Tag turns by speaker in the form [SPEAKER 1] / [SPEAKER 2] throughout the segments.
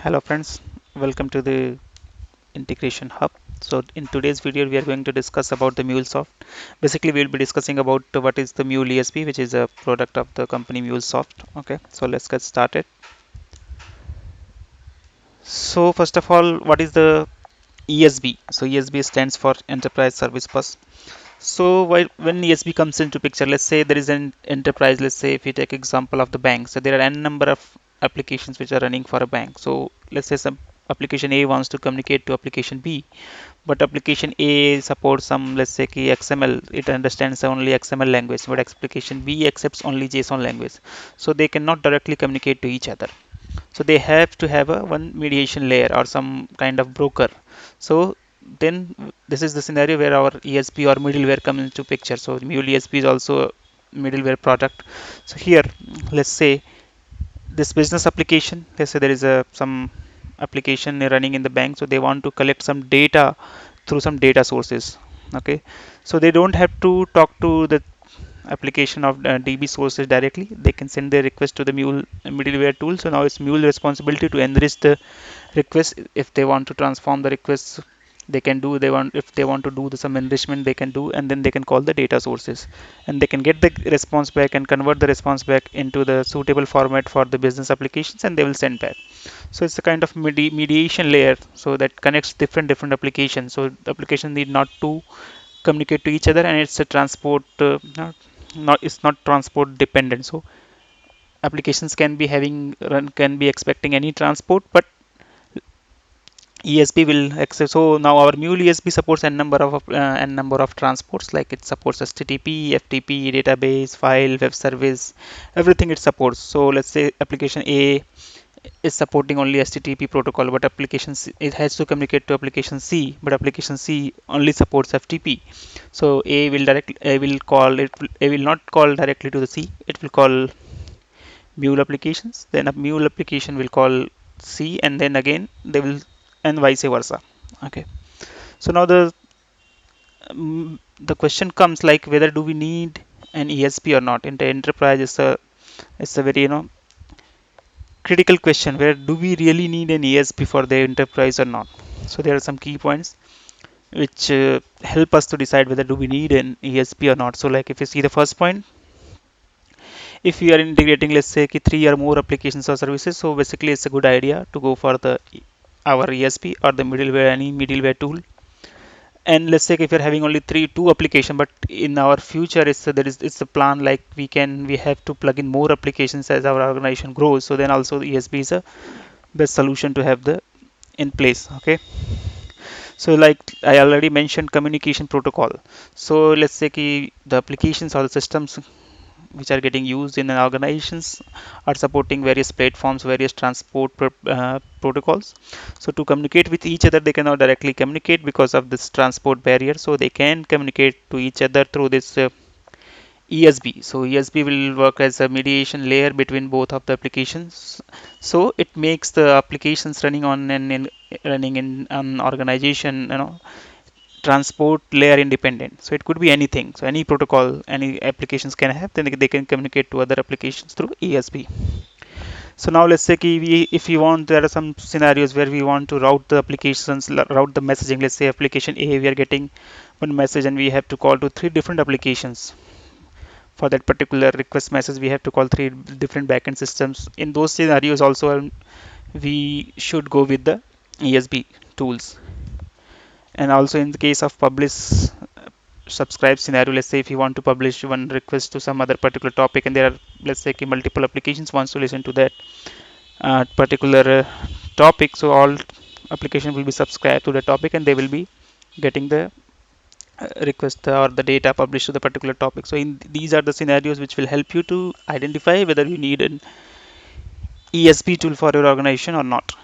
[SPEAKER 1] Hello friends, welcome to the Integration Hub. So in today's video we are going to discuss about the Mulesoft. Basically we'll be discussing about what is the Mule ESB, which is a product of the company Mulesoft. Okay, so let's get started. So first of all, what is the ESB? So ESB stands for Enterprise Service Bus. So when ESB comes into picture, let's say there is an enterprise. Let's say if you take example of the bank, so there are n number of applications which are running for a bank. So let's say some application A wants to communicate to application B, but application A supports some, let's say key XML. It understands only XML language, but application B accepts only JSON language. So they cannot directly communicate to each other. So they have to have a one mediation layer or some kind of broker. So then this is the scenario where our ESP or middleware comes into picture. So Mule ESP is also a middleware product. So here, let's say this business application, let's say there is a some application running in the bank, so they want to collect some data through some data sources. Okay, so they don't have to talk to the application of DB sources directly. They can send their request to the Mule middleware tool. So now it's Mule responsibility to enrich the request. If they want to transform the requests, they can do. They want if they want to do some enrichment, they can do, and then they can call the data sources, and they can get the response back and convert the response back into the suitable format for the business applications, and they will send back. So it's a kind of mediation layer, so that connects different applications. So the application need not to communicate to each other, and it's a transport not it's not transport dependent. So applications can be having run can be expecting any transport, but ESP will accept. So now our Mule ESP supports n number of transports, like it supports HTTP, FTP, database, file, web service, everything it supports. So let's say application A is supporting only HTTP protocol, but it has to communicate to application C, but application C only supports FTP. So A will call it. A will not call directly to the C. It will call Mule applications. Then a Mule application will call C, and then again they will, and vice versa. Okay. So now the question comes like whether do we need an ESP or not in the enterprise. It's a very critical question, where do we really need an ESP for the enterprise or not. So there are some key points which help us to decide whether do we need an ESP or not. So like if you see the first point, if we are integrating, let's say three or more applications or services, so basically it's a good idea to go for the our ESP or the middleware, any middleware tool. And let's say if you're having only two application, but in our future it's a plan like we have to plug in more applications as our organization grows. So then also the ESP is a best solution to have the in place. Okay, so like I already mentioned communication protocol. So let's say the applications or the systems which are getting used in an organizations are supporting various platforms, various protocols. So to communicate with each other, they cannot directly communicate because of this transport barrier. So they can communicate to each other through this ESB. So ESB will work as a mediation layer between both of the applications. So it makes the applications running on running in an organization, transport layer independent. So it could be anything. So any protocol, any applications can have, then they can communicate to other applications through ESB. So now let's say if we want, there are some scenarios where we want to route the applications, route the messaging. Let's say application A, we are getting one message and we have to call to three different applications. For that particular request message, we have to call three different backend systems. In those scenarios also, we should go with the ESB tools. And also in the case of publish subscribe scenario, let's say if you want to publish one request to some other particular topic, and there are, let's say multiple applications wants to listen to that particular topic, so all application will be subscribed to the topic and they will be getting the request or the data published to the particular topic. So in these are the scenarios which will help you to identify whether you need an ESP tool for your organization or not.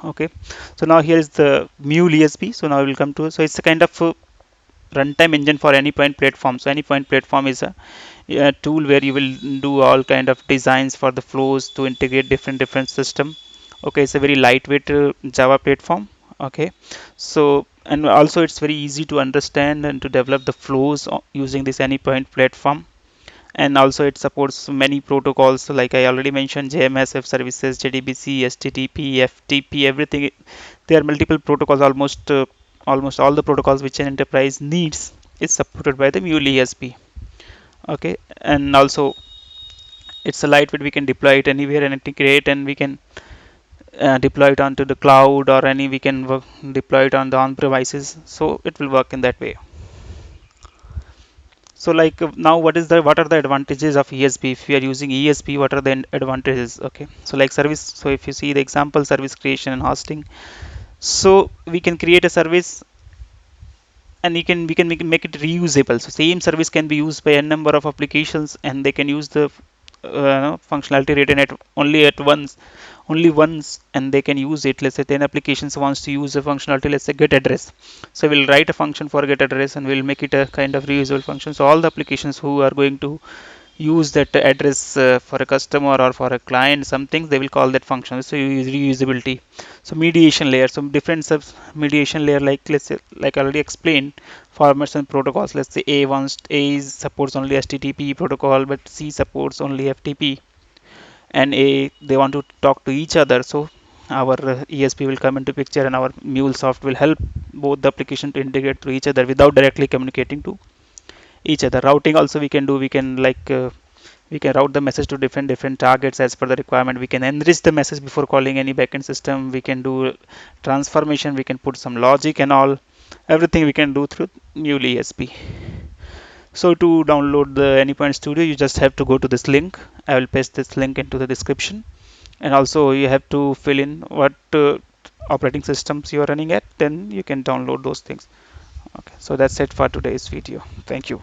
[SPEAKER 1] Okay, so now here is the Mule ESP. So now we will come to, so it's a kind of runtime engine for any point platform. So any point platform is a tool where you will do all kind of designs for the flows to integrate different system. Okay, it's a very lightweight Java platform. Okay, so and also it's very easy to understand and to develop the flows using this any point platform. And also it supports many protocols like I already mentioned, JMSF services, JDBC, HTTP, FTP, everything. There are multiple protocols, almost all the protocols which an enterprise needs is supported by the Mule ESB. Okay, and also it's a lightweight, we can deploy it anywhere and integrate, and we can deploy it onto the cloud, or any we can deploy it on the on premises, so it will work in that way. So like now what are the advantages of ESB? If we are using ESB, what are the advantages? Okay, so like service, so if you see the example, service creation and hosting, so we can create a service, and we can make it reusable. So same service can be used by a number of applications, and they can use the functionality written at only once, and they can use it. Let's say 10 applications wants to use a functionality, let's say get address, so we'll write a function for get address, and we'll make it a kind of reusable function. So all the applications who are going to use that address for a customer or for a client, some things they will call that function. So you use reusability. So mediation layer, some different subs mediation layer, like let's say, like I already explained, formats and protocols. Let's say A supports only HTTP protocol, but C supports only FTP, and they want to talk to each other. So our ESP will come into picture, and our Mulesoft will help both the application to integrate through each other without directly communicating to each other. Routing also we can do. We can route the message to different targets as per the requirement. We can enrich the message before calling any backend system. We can do transformation. We can put some logic and all. Everything we can do through Mule ESP. So to download the Anypoint Studio, you just have to go to this link. I will paste this link into the description. And also you have to fill in what operating systems you are running at. Then you can download those things. Okay. So that's it for today's video. Thank you.